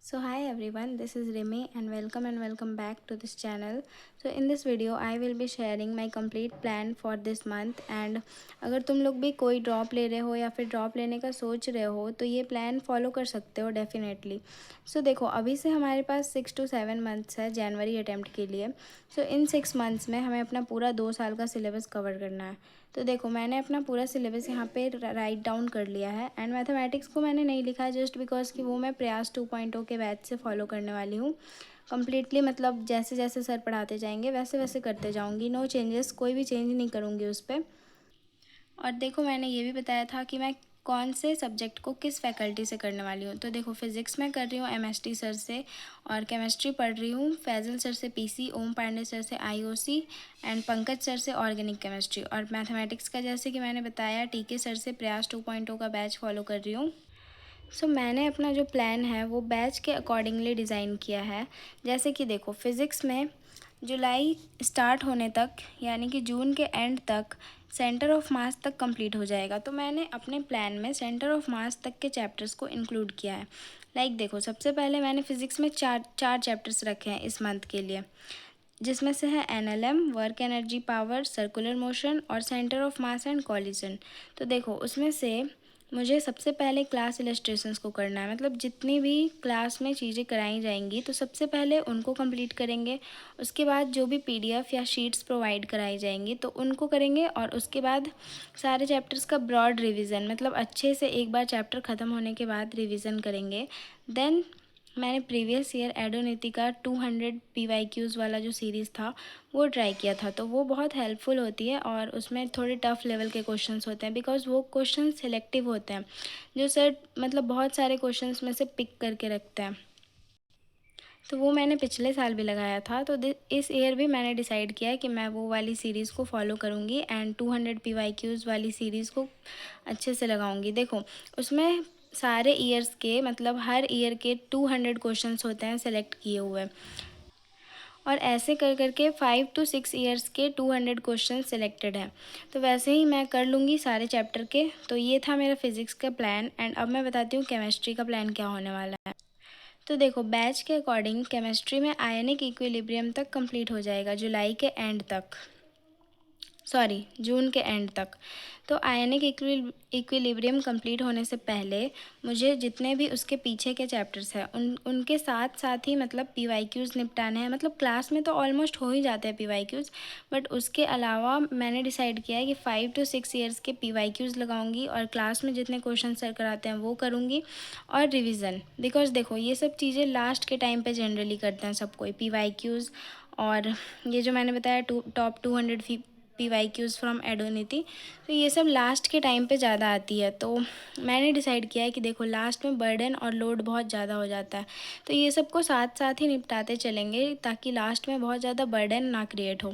So hi everyone, this is Rimi and welcome back to this channel. So in this video I will be sharing my complete plan for this month and अगर तुम लोग भी कोई drop ले रहे हो या फिर ड्रॉप लेने का सोच रहे हो तो ये प्लान फॉलो कर सकते हो डेफिनेटली। सो देखो अभी से हमारे पास 6 to 7 मंथ्स है जनवरी अटेम्प्ट के लिए। सो इन 6 मंथ्स में हमें अपना पूरा 2 साल का सिलेबस कवर करना है। तो देखो मैंने अपना पूरा सिलेबस यहाँ पे राइट डाउन कर लिया है एंड मैथमेटिक्स को मैंने नहीं लिखा जस्ट बिकॉज कि वो मैं प्रयास 2.0 के बैच से फॉलो करने वाली हूँ कम्प्लीटली। मतलब जैसे जैसे सर पढ़ाते जाएंगे वैसे वैसे करते जाऊँगी, नो चेंजेस, कोई भी चेंज नहीं करूँगी उस पर। और देखो मैंने ये भी बताया था कि मैं कौन से सब्जेक्ट को किस फैकल्टी से करने वाली हूँ। तो देखो फिज़िक्स में कर रही हूँ एमएसटी सर से और केमिस्ट्री पढ़ रही हूँ फैजल सर से पीसी, ओम पांडे सर से आईओसी एंड पंकज सर से ऑर्गेनिक केमिस्ट्री। और मैथमेटिक्स का जैसे कि मैंने बताया टीके सर से प्रयास 2.0 का बैच फॉलो कर रही हूँ। सो मैंने अपना जो प्लान है वो बैच के अकॉर्डिंगली डिज़ाइन किया है। जैसे कि देखो फिज़िक्स में जुलाई स्टार्ट होने तक यानी कि जून के एंड तक सेंटर ऑफ मास तक कंप्लीट हो जाएगा। तो मैंने अपने प्लान में सेंटर ऑफ मास तक के चैप्टर्स को इंक्लूड किया है। देखो सबसे पहले मैंने फ़िज़िक्स में चार चैप्टर्स रखे हैं इस मंथ के लिए, जिसमें से है NLM, work energy power, circular motion और centre of mass and collision. तो देखो उसमें से मुझे सबसे पहले क्लास इलस्ट्रेशंस को करना है, मतलब जितनी भी क्लास में चीज़ें कराई जाएंगी तो सबसे पहले उनको कंप्लीट करेंगे। उसके बाद जो भी पीडीएफ या शीट्स प्रोवाइड कराई जाएंगी तो उनको करेंगे और उसके बाद सारे चैप्टर्स का ब्रॉड रिवीजन, मतलब अच्छे से एक बार चैप्टर ख़त्म होने के बाद रिवीजन करेंगे। देन मैंने प्रीवियस ईयर एडोनीति का 200 पीवाईक्यूज़ वाला जो सीरीज़ था वो ट्राई किया था। तो वो बहुत हेल्पफुल होती है और उसमें थोड़े टफ़ लेवल के क्वेश्चंस होते हैं बिकॉज़ वो क्वेश्चन सिलेक्टिव होते हैं जो सर मतलब बहुत सारे क्वेश्चंस में से पिक करके रखते हैं। तो वो मैंने पिछले साल भी लगाया था। तो इस ईयर भी मैंने डिसाइड किया है कि मैं वो वाली सीरीज़ को फॉलो करूँगी एंड 200 पीवाईक्यूज़ वाली सीरीज़ को अच्छे से लगाऊँगी। देखो उसमें सारे ईयर्स के मतलब हर ईयर के 200 क्वेश्चंस होते हैं सेलेक्ट किए हुए और ऐसे कर करके 5 to 6 ईयर्स के 200 क्वेश्चन सिलेक्टेड हैं। तो वैसे ही मैं कर लूँगी सारे चैप्टर के। तो ये था मेरा फिज़िक्स का प्लान एंड अब मैं बताती हूँ केमिस्ट्री का प्लान क्या होने वाला है। तो देखो बैच के अकॉर्डिंग केमिस्ट्री में आयनिक इक्विलिब्रियम तक कंप्लीट हो जाएगा जुलाई के एंड तक, सॉरी जून के एंड तक। तो आयनिक इक्विलिब्रियम कंप्लीट होने से पहले मुझे जितने भी उसके पीछे के चैप्टर्स हैं उनके साथ साथ ही मतलब पीवाईक्यूज़ निपटाने हैं। मतलब क्लास में तो ऑलमोस्ट हो ही जाते हैं पीवाईक्यूज़, बट उसके अलावा मैंने डिसाइड किया है कि 5 to 6 ईयर्स के पीवाईक्यूज़ लगाऊंगी और क्लास में जितने क्वेश्चन सर कराते हैं वो करूँगी और रिविज़न। बिकॉज देखो ये सब चीज़ें लास्ट के टाइम पे जनरली करते हैं सब कोई पीवाईक्यूज़ और ये जो मैंने बताया टॉप 200 पीवाईक्यूज़ फ्रॉम एडोनीति, तो ये सब लास्ट के टाइम पे ज़्यादा आती है। तो मैंने डिसाइड किया है कि देखो लास्ट में बर्डन और लोड बहुत ज़्यादा हो जाता है, तो ये सब को साथ साथ ही निपटाते चलेंगे ताकि लास्ट में बहुत ज़्यादा बर्डन ना क्रिएट हो।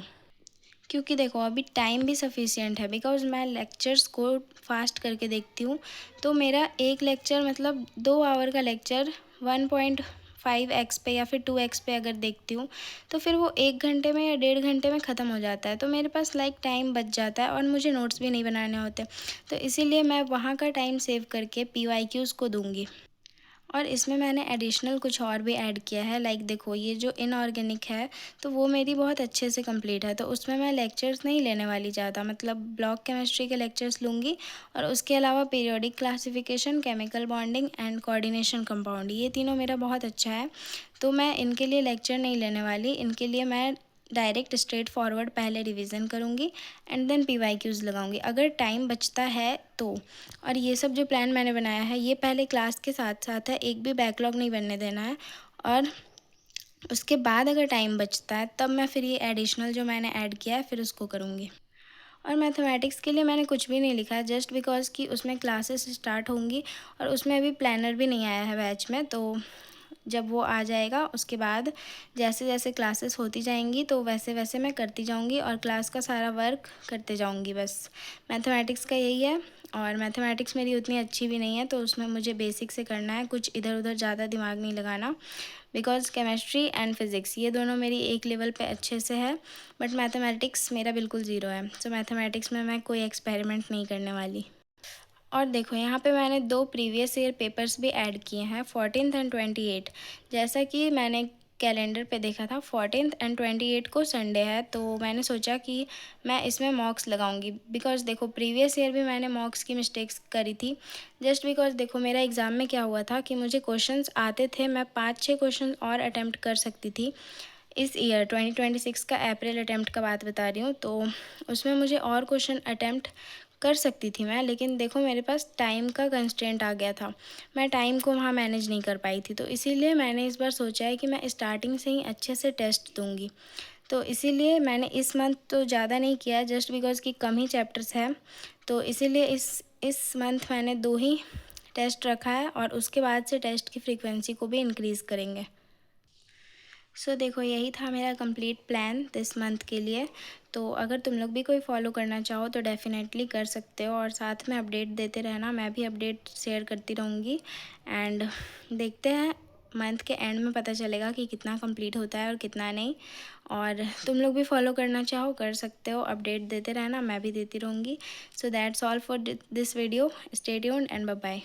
क्योंकि देखो अभी टाइम भी सफिशिएंट है बिकॉज़ मैं लेक्चर्स को फास्ट करके देखती हूँ। तो मेरा एक लेक्चर मतलब 2 आवर का लेक्चर 1.5x पे या फिर 2x पे अगर देखती हूँ तो फिर वो 1 घंटे में या 1.5 घंटे में ख़त्म हो जाता है। तो मेरे पास टाइम बच जाता है और मुझे नोट्स भी नहीं बनाने होते। तो इसीलिए मैं वहाँ का टाइम सेव करके पीवाईक्यूज़ को दूँगी। और इसमें मैंने एडिशनल कुछ और भी ऐड किया है। देखो ये जो इनऑर्गेनिक है तो वो मेरी बहुत अच्छे से कंप्लीट है। तो उसमें मैं लेक्चर्स नहीं लेने वाली ज़्यादा, मतलब ब्लॉक केमिस्ट्री के लेक्चर्स लूँगी और उसके अलावा periodic classification, chemical bonding and coordination compound, ये तीनों मेरा बहुत अच्छा है। तो मैं इनके लिए लेक्चर नहीं लेने वाली, इनके लिए मैं डायरेक्ट स्ट्रेट फॉरवर्ड पहले रिवीजन करूँगी एंड देन पीवाईक्यूज़ लगाऊंगी अगर टाइम बचता है तो। और ये सब जो प्लान मैंने बनाया है ये पहले क्लास के साथ साथ है, एक भी बैकलॉग नहीं बनने देना है। और उसके बाद अगर टाइम बचता है तब मैं फिर ये एडिशनल जो मैंने ऐड किया है फिर उसको करूँगी। और मैथमेटिक्स के लिए मैंने कुछ भी नहीं लिखा है जस्ट बिकॉज़ कि उसमें क्लासेस स्टार्ट होंगी और उसमें अभी प्लानर भी नहीं आया है बैच में। तो जब वो आ जाएगा उसके बाद जैसे जैसे क्लासेस होती जाएंगी तो वैसे वैसे मैं करती जाऊंगी और क्लास का सारा वर्क करते जाऊंगी। बस मैथमेटिक्स का यही है। और मैथमेटिक्स मेरी उतनी अच्छी भी नहीं है तो उसमें मुझे बेसिक से करना है, कुछ इधर उधर ज़्यादा दिमाग नहीं लगाना। बिकॉज़ केमिस्ट्री एंड फिज़िक्स ये दोनों मेरी एक लेवल पे अच्छे से है, बट मैथमेटिक्स मेरा बिल्कुल ज़ीरो है। सो मैथमेटिक्स में मैं कोई एक्सपेरिमेंट नहीं करने वाली। और देखो यहाँ पे मैंने 2 प्रीवियस ईयर पेपर्स भी ऐड किए हैं, 14th एंड 28। जैसा कि मैंने कैलेंडर पे देखा था 14th एंड 28 को संडे है, तो मैंने सोचा कि मैं इसमें मॉक्स लगाऊंगी। बिकॉज़ देखो प्रीवियस ईयर भी मैंने मॉक्स की मिस्टेक्स करी थी। जस्ट बिकॉज़ देखो मेरा एग्ज़ाम में क्या हुआ था कि मुझे क्वेश्चंस आते थे, मैं 5-6 क्वेश्चन और अटैम्प्ट कर सकती थी। इस ईयर 2026 का अप्रैल अटैम्प्ट का बात बता रही हूँ, तो उसमें मुझे और क्वेश्चन अटैम्प्ट कर सकती थी मैं, लेकिन देखो मेरे पास टाइम का कंस्ट्रेंट आ गया था, मैं टाइम को वहाँ मैनेज नहीं कर पाई थी। तो इसीलिए मैंने इस बार सोचा है कि मैं स्टार्टिंग से ही अच्छे से टेस्ट दूँगी। तो इसीलिए मैंने इस मंथ तो ज़्यादा नहीं किया, जस्ट बिकॉज़ कि कम ही चैप्टर्स हैं, तो इसीलिए इस मंथ मैंने 2 ही टेस्ट रखा है और उसके बाद से टेस्ट की फ्रीक्वेंसी को भी इंक्रीज़ करेंगे। सो देखो यही था मेरा कंप्लीट प्लान दिस मंथ के लिए। तो अगर तुम लोग भी कोई फॉलो करना चाहो तो डेफ़िनेटली कर सकते हो, और साथ में अपडेट देते रहना, मैं भी अपडेट शेयर करती रहूँगी। एंड देखते हैं मंथ के एंड में पता चलेगा कि कितना कंप्लीट होता है और कितना नहीं। और तुम लोग भी फॉलो करना चाहो कर सकते हो, अपडेट देते रहना, मैं भी देती रहूँगी। So that's all for this video. Stay tuned and bye bye.